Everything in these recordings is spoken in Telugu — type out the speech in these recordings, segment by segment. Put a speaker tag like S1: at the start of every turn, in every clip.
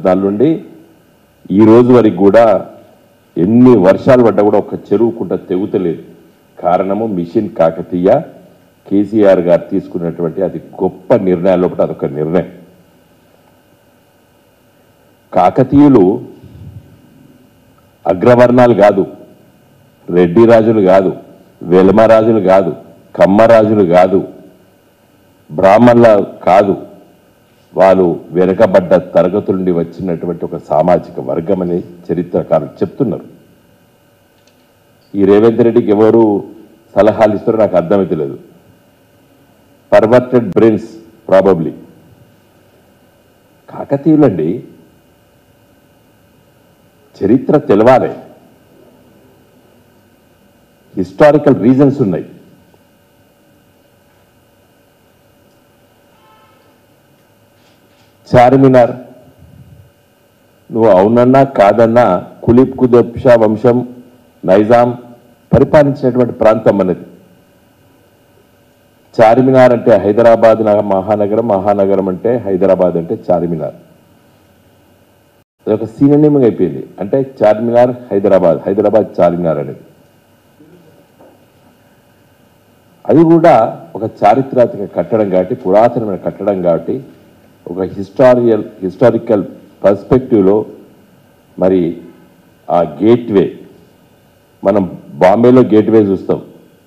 S1: 2014 నుండి ఈ రోజు వరకు కూడా ఎన్ని వర్షాలు పడ్డా కూడా ఒక చెరువు కుంట తెగుతలేదు. కారణము మిషన్ కాకతీయ కేసీఆర్ గారు తీసుకున్నటువంటి అది గొప్ప నిర్ణయాల్లో అదొక నిర్ణయం. కాకతీయులు అగ్రవర్ణాలు కాదు, రెడ్డి రాజులు కాదు, వెలమరాజులు కాదు, కమ్మరాజులు కాదు, బ్రాహ్మణుల కాదు. వాళ్ళు వెనుకబడ్డ తరగతుల నుండి వచ్చినటువంటి ఒక సామాజిక వర్గం అని చరిత్రకారులు చెప్తున్నారు. ఈ రేవంత్ రెడ్డికి ఎవరు సలహాలు ఇస్తారో నాకు అర్థమైతలేదు. Perverted brains probably. కాకతీయులండి, చరిత్ర తెలవాలి, హిస్టారికల్ రీజన్స్ ఉన్నాయి. చార్మినార్ నువ్వు అవునన్నా కాదన్నా కులీబ్ కుతుబ్ షా వంశం నైజాం పరిపాలించినటువంటి ప్రాంతం అనేది. చార్మినార్ అంటే హైదరాబాద్ మహానగరం, మహానగరం అంటే హైదరాబాద్ అంటే చార్మినార్. అదొక సినోనిమ్ అయిపోయింది. అంటే చార్మినార్ హైదరాబాద్, హైదరాబాద్ చార్మినార్ అనేది. అది కూడా ఒక చారిత్రాత్మక కట్టడం కాబట్టి, పురాతనమైన కట్టడం కాబట్టి ఒక హిస్టారికల్ పర్స్పెక్టివ్లో మరి ఆ గేట్వే, మనం బాంబేలో గేట్వే చూస్తాం,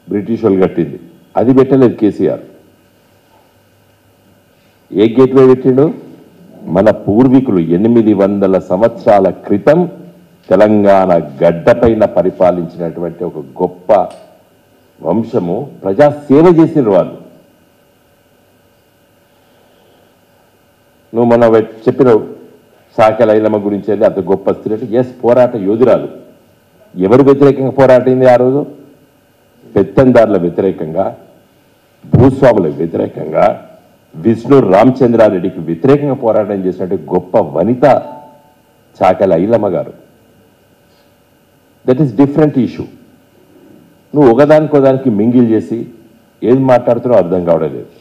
S1: బ్రిటిష్ వాళ్ళు కట్టింది, అది పెట్టలేదు కేసీఆర్. ఏ గేట్వే పెట్టిండు? మన పూర్వీకులు 800 సంవత్సరాల క్రితం తెలంగాణ గడ్డపైన పరిపాలించినటువంటి ఒక గొప్ప వంశము, ప్రజాసేవ చేసిన వాళ్ళు. నువ్వు మన చెప్పిన సాకెల ఐలమ్మ గురించి అయితే అంత గొప్ప స్త్రీ అంటే ఎస్, పోరాట యోధురాలు. ఎవరు వ్యతిరేకంగా పోరాటింది ఆ రోజు? పెత్తందారుల వ్యతిరేకంగా, భూస్వాములకు వ్యతిరేకంగా, విష్ణు రామచంద్రారెడ్డికి వ్యతిరేకంగా పోరాటం చేసినట్టు గొప్ప వనిత చాకల ఐలమ్మ గారు. That is different issue. నువ్వు ఒకదానికి మింగిల్ చేసి ఏం మాట్లాడుతున్నావు అర్థం కావడం లేదు.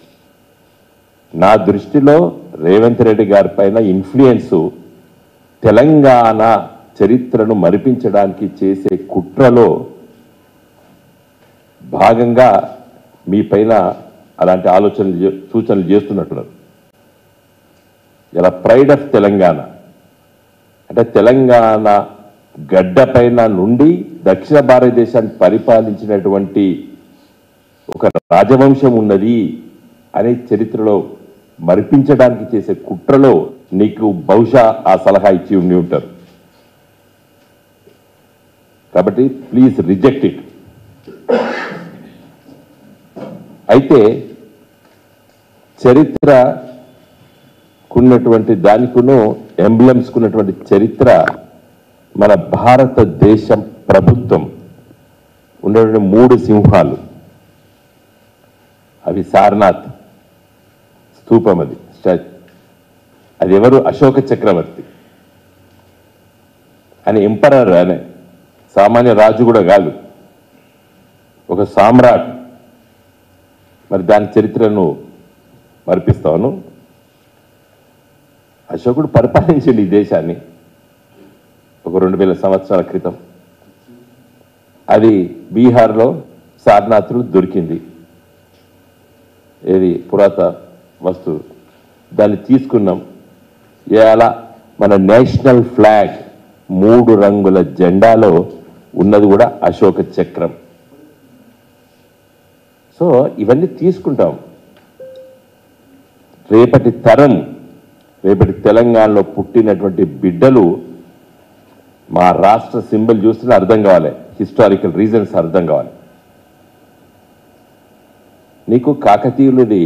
S1: నా దృష్టిలో రేవంత్ రెడ్డి గారి పైన ఇన్ఫ్లుయెన్సు తెలంగాణ చరిత్రను మరిపించడానికి చేసే కుట్రలో భాగంగా మీ పైన అలాంటి ఆలోచనలు సూచనలు చేస్తున్నట్టున్నారు. ఇలా ప్రైడ్ ఆఫ్ తెలంగాణ అంటే తెలంగాణ గడ్డపైన నుండి దక్షిణ భారతదేశాన్ని పరిపాలించినటువంటి ఒక రాజవంశం ఉన్నది అనే చరిత్రలో మరిపించడానికి చేసే కుట్రలో నీకు బహుశా ఆ సలహా ఇచ్చి ఉండి ఉంటారు. కాబట్టి ప్లీజ్ రిజెక్ట్ ఇట్. అయితే చరిత్రకున్నటువంటి దానికును ఎంబ్లమ్స్కున్నటువంటి చరిత్ర, మన భారతదేశం ప్రభుత్వం ఉన్నటువంటి 3 సింహాలు, అవి సారనాథ్ స్తూపం, అది స్టాచ్యూ. అది ఎవరు? అశోక చక్రవర్తి అని, ఎంపరర్ అనే సామాన్య రాజు కూడా కాదు, ఒక సామ్రాట్. మరి దాని చరిత్రను మరిపిస్తాను. అశోకుడు పరిపాలించండి ఈ దేశాన్ని ఒక 2000 సంవత్సరాల క్రితం. అది బీహార్లో సారనాథ్లో దొరికింది. ఏది పురాత వస్తువు, దాన్ని తీసుకున్నాం. ఇవాళ మన నేషనల్ ఫ్లాగ్ 3 రంగుల జెండాలో ఉన్నది కూడా అశోక చక్రం. సో ఇవన్నీ తీసుకుంటాం. రేపటి తరం, రేపటి తెలంగాణలో పుట్టినటువంటి బిడ్డలు మా రాష్ట్ర సింబల్ చూస్తే అర్థం కావాలి, హిస్టారికల్ రీజన్స్ అర్థం కావాలి. నీకు కాకతీయులది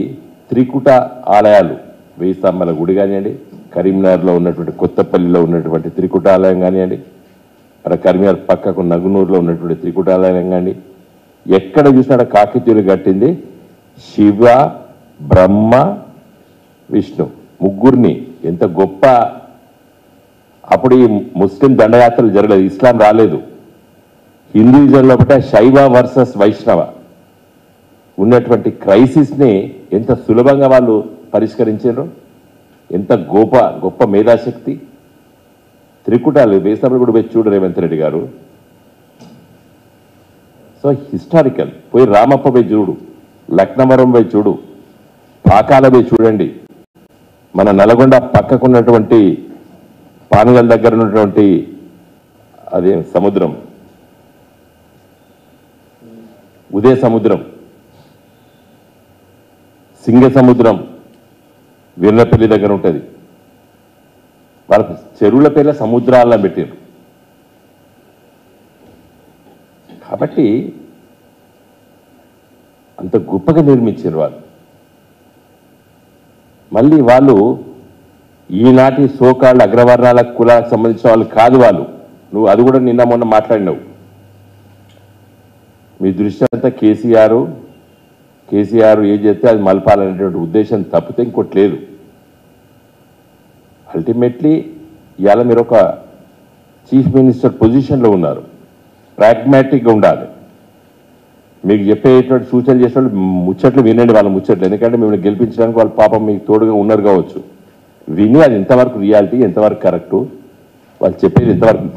S1: త్రికుట ఆలయాలు, 1000 స్తంభాల గుడి కానివ్వండి, కరీంనగర్లో ఉన్నటువంటి కొత్తపల్లిలో ఉన్నటువంటి త్రికుట ఆలయం కానివ్వండి, అక్కడ కరీంనగర్ పక్కకు నగునూరులో ఉన్నటువంటి త్రికుట ఆలయం కానీ, ఎక్కడ చూసినా కాకతీయులు కట్టింది శివ, బ్రహ్మ, విష్ణు ముగ్గురిని. ఎంత గొప్ప! అప్పుడు ఈ ముస్లిం దండయాత్రలు జరగలేదు, ఇస్లాం రాలేదు. హిందూయిజంలో బట్టే శైవ వర్సెస్ వైష్ణవ ఉన్నటువంటి క్రైసిస్ని ఎంత సులభంగా వాళ్ళు పరిష్కరించారు. ఎంత గొప్ప మేధాశక్తి! త్రికుటాలు వేసినప్పుడు కూడా పోయి చూడు రేవంత్ రెడ్డి గారు. సో హిస్టారికల్ పోయి రామప్ప పోయి చూడు, లక్నవరం పోయి చూడు, పాకాల పోయి చూడండి, మన నల్గొండ పక్కకున్నటువంటి పానగల్ దగ్గర ఉన్నటువంటి అదే సముద్రం ఉదయ సముద్రం, సింగ సముద్రం వీర్లపల్లి దగ్గర ఉంటుంది. వాళ్ళ చెరువుల పేర్ల సముద్రాలను పెట్టారు. కాబట్టి అంత గొప్పగా నిర్మించారు వాళ్ళు. మళ్ళీ వాళ్ళు ఈనాటి సోకాళ్ళ అగ్రవర్ణాల కులాలకు సంబంధించిన వాళ్ళు కాదు వాళ్ళు. నువ్వు అది కూడా నిన్న మొన్న మాట్లాడినావు. మీ దృష్టి అంతా కేసీఆర్ ఏం చేస్తే అది మలపాలనేటువంటి ఉద్దేశం తప్పితే ఇంకోటి లేదు. అల్టిమేట్లీ ఇవాళ మీరు ఒక చీఫ్ మినిస్టర్ పొజిషన్లో ఉన్నారు. ప్రాగ్మాటిక్గా ఉండాలి. మీకు చెప్పేటువంటి సూచనలు చేసేవాళ్ళు ముచ్చట్లు వినండి, వాళ్ళ ముచ్చట్లు. ఎందుకంటే మిమ్మల్ని గెలిపించడానికి వాళ్ళు పాపం మీకు తోడుగా ఉన్నారు కావచ్చు. విని అది ఎంతవరకు రియాలిటీ, ఎంతవరకు కరెక్టు, వాళ్ళు చెప్పేది ఎంతవరకు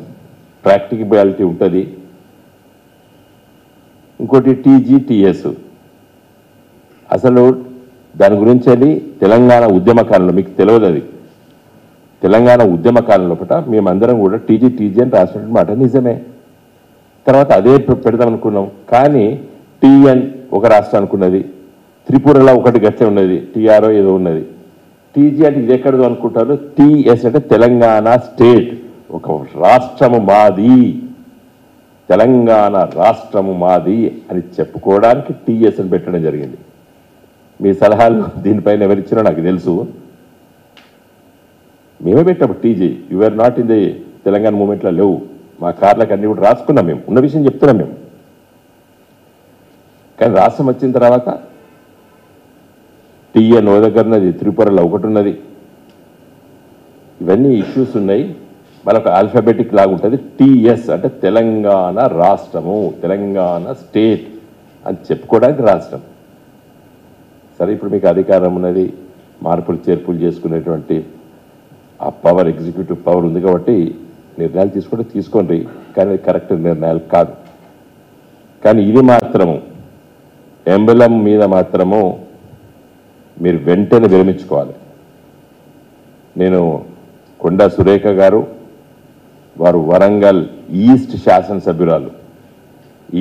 S1: ప్రాక్టికబిలిటీ ఉంటుంది. ఇంకోటి టీజీటీఎస్ అసలు దాని గురించి అది తెలంగాణ ఉద్యమ కాలంలో మీకు తెలియదు. అది తెలంగాణ ఉద్యమ కాలంలో మేమందరం కూడా టీజీ అని రాసినటువంటి మాట నిజమే. తర్వాత అదే పెడదాం అనుకున్నాం. కానీ టీఎన్ ఒక రాష్ట్రం అనుకున్నది, త్రిపురలో ఒకటి గట్లే ఉన్నది, టీఆర్ఓ ఏదో ఉన్నది. టీజీ అంటే ఇది ఎక్కడదో అనుకుంటారు. టీఎస్ అంటే తెలంగాణ స్టేట్, ఒక రాష్ట్రము మాది, తెలంగాణ రాష్ట్రము మాది అని చెప్పుకోవడానికి టీఎస్ అని పెట్టడం జరిగింది. మీ సలహాలు దీనిపైన ఎవరిచ్చినా నాకు తెలుసు. మేమే పెట్టాము TG. You are not in the Telangana మూమెంట్లో లేవు. మా కార్లకు అన్ని కూడా రాసుకున్నాం. మేము ఉన్న విషయం చెప్తున్నాం మేము. కానీ రాష్ట్రం వచ్చిన తర్వాత టీఎన్ ఓ దగ్గర ఉన్నది, త్రిపురలో ఒకటి ఉన్నది. ఇవన్నీ ఇష్యూస్ ఉన్నాయి. మనకు ఆల్ఫాబెటిక్ లాగా ఉంటుంది. టీఎస్ అంటే తెలంగాణ రాష్ట్రము, తెలంగాణ స్టేట్ అని చెప్పుకోవడానికి రాష్ట్రం. సరే, ఇప్పుడు మీకు అధికారం ఉన్నది, మార్పులు చేర్పులు చేసుకునేటువంటి ఆ పవర్, ఎగ్జిక్యూటివ్ పవర్ ఉంది కాబట్టి నిర్ణయాలు తీసుకోండి. కానీ అది కరెక్ట్ నిర్ణయాలు కాదు. కానీ ఇది మాత్రము ఎంబలం మీద మాత్రము మీరు వెంటనే విరమించుకోవాలి. నేను కొండా సురేఖ గారు, వారు వరంగల్ ఈస్ట్ శాసనసభ్యురాలు.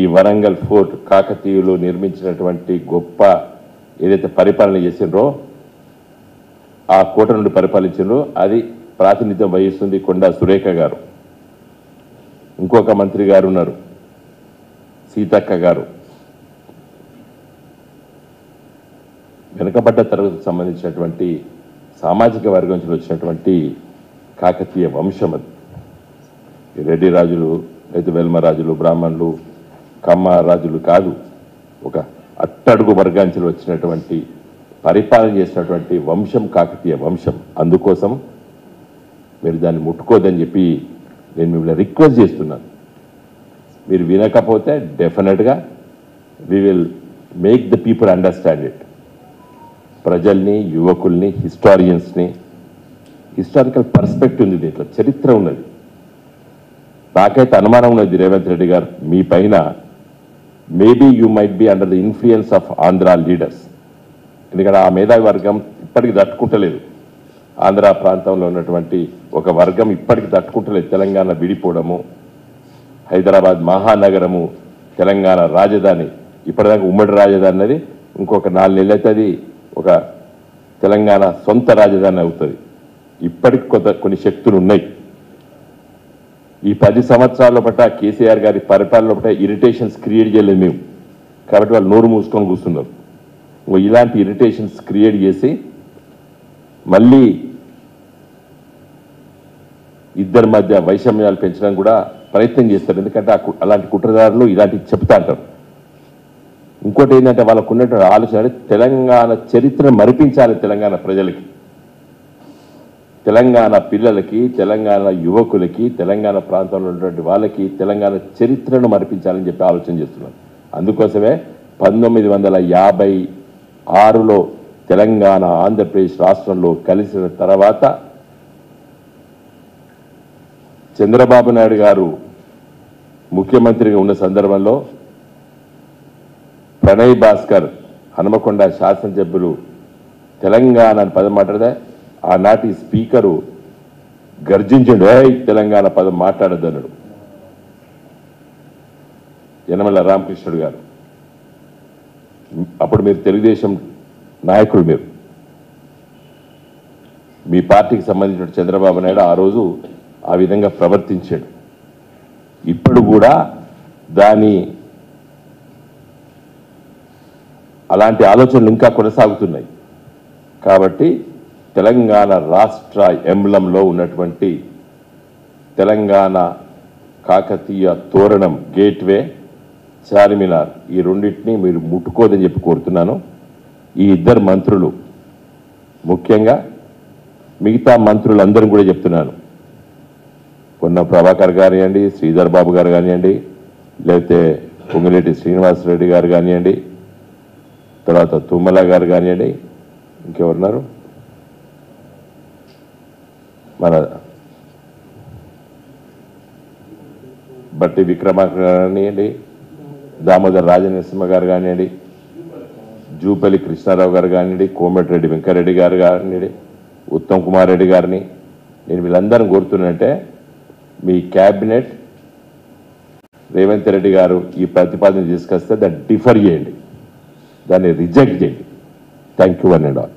S1: ఈ వరంగల్ ఫోర్ట్ కాకతీయులు నిర్మించినటువంటి గొప్ప ఏదైతే పరిపాలన చేసిండ్రో, ఆ కోట నుండి పరిపాలించిండ్రో అది ప్రాతినిధ్యం వహిస్తుంది కొండా సురేఖ గారు. ఇంకొక మంత్రి గారు ఉన్నారు, సీతక్క గారు. వెనుకబడ్డ తరగతికి సంబంధించినటువంటి సామాజిక వర్గం నుంచి వచ్చినటువంటి కాకతీయ వంశం అది. రెడ్డి రాజులు, అయితే వెల్మ రాజులు, బ్రాహ్మణులు, కమ్మ రాజులు కాదు. ఒక అట్టడుగు వర్గాంచులు వచ్చినటువంటి పరిపాలన చేసినటువంటి వంశం కాకతీయ వంశం. అందుకోసం మీరు దాన్ని ముట్టుకోదని చెప్పి నేను మిమ్మల్ని రిక్వెస్ట్ చేస్తున్నాను. మీరు వినకపోతే డెఫినెట్గా we will make the people understand it. ప్రజల్ని, యువకుల్ని, హిస్టారియన్స్ని, హిస్టారికల్ పర్స్పెక్టివ్ ఉంది దీంట్లో, చరిత్ర ఉన్నది. నాకైతే అనుమానం ఉన్నది రేవంత్ రెడ్డి గారు మీ పైన. Maybe you might be under the influence of Andhra leaders. ఎందుకంటే ఆ మేధావి వర్గం ఇప్పటికి తట్టుకుంటలేదు. ఆంధ్ర ప్రాంతంలో ఉన్నటువంటి ఒక వర్గం ఇప్పటికి తట్టుకుంటలేదు. తెలంగాణ విడిపోవడము, హైదరాబాద్ మహానగరము, తెలంగాణ రాజధాని, ఇప్పటిదాకా ఉమ్మడి రాజధాని అనేది ఇంకొక 4 నెలలు అయితే అది ఒక తెలంగాణ సొంత రాజధాని అవుతుంది. ఇప్పటికి కొన్ని శక్తులు ఉన్నాయి. ఈ 10 సంవత్సరాల పట్ల కేసీఆర్ గారి పరిపాలన పట్ల ఇరిటేషన్స్ క్రియేట్ చేయలేదు మేము. కాబట్టి వాళ్ళు నోరు మూసుకొని కూర్చున్నారు. ఇలాంటి ఇరిటేషన్స్ క్రియేట్ చేసి మళ్ళీ ఇద్దరి మధ్య వైషమ్యాలు పెంచడానికి కూడా ప్రయత్నం చేస్తారు. ఎందుకంటే అలాంటి కుట్రదారులు ఇలాంటివి చెప్తా అంటారు. ఇంకోటి ఏంటంటే వాళ్ళకు ఉన్నటువంటి ఆలోచన తెలంగాణ చరిత్రను మరిపించాలి. తెలంగాణ ప్రజలకి, తెలంగాణ పిల్లలకి, తెలంగాణ యువకులకి, తెలంగాణ ప్రాంతంలో ఉన్నటువంటి వాళ్ళకి తెలంగాణ చరిత్రను మరిపించాలని చెప్పి ఆలోచన చేస్తున్నారు. అందుకోసమే 1956లో తెలంగాణ ఆంధ్రప్రదేశ్ రాష్ట్రంలో కలిసిన తర్వాత చంద్రబాబు నాయుడు గారు ముఖ్యమంత్రిగా ఉన్న సందర్భంలో ప్రణయ్ భాస్కర్ హనుమకొండ శాసనసభ్యులు తెలంగాణ అని పదం మాట్లాడితే ఆనాటి స్పీకరు గర్జించండు, తెలంగాణ పదం మాట్లాడద్దు అన్నాడు యనమల రామకృష్ణుడు గారు. అప్పుడు మీరు తెలుగుదేశం నాయకుడు, మీరు మీ పార్టీకి సంబంధించిన చంద్రబాబు నాయుడు ఆ రోజు ఆ విధంగా ప్రవర్తించాడు. ఇప్పుడు కూడా అలాంటి ఆలోచనలు ఇంకా కొనసాగుతున్నాయి. కాబట్టి తెలంగాణ రాష్ట్ర ఎంబ్లంలో ఉన్నటువంటి తెలంగాణ కాకతీయ తోరణం గేట్వే చార్మినార్ ఈ రెండింటినీ మీరు ముట్టుకోదని చెప్పి కోరుతున్నాను. ఈ ఇద్దరు మంత్రులు, ముఖ్యంగా మిగతా మంత్రులందరూ కూడా చెప్తున్నాను, పొన్నం ప్రభాకర్ కానివ్వండి, శ్రీధర్ బాబు గారు కానివ్వండి, లేకపోతే పొంగిరెడ్డి శ్రీనివాసరెడ్డి గారు కానివ్వండి, తర్వాత తుమ్మల గారు కానివ్వండి, ఇంకెవరున్నారు, మన బట్టి విక్రమార్క కానివ్వండి, దామోదర్ రాజనరసింహ గారు కానివ్వండి, జూపల్లి కృష్ణారావు గారు కానివ్వండి, కోమటిరెడ్డి వెంకరెడ్డి గారు కానివ్వండి, ఉత్తమ్ కుమార్ రెడ్డి గారిని నేను వీళ్ళందరం కోరుతున్నంటే మీ క్యాబినెట్ రేవంత్ రెడ్డి గారు ఈ ప్రతిపాదన తీసుకొస్తే దాన్ని డిఫర్ చేయండి, దాన్ని రిజెక్ట్ చేయండి. Thank you one and all.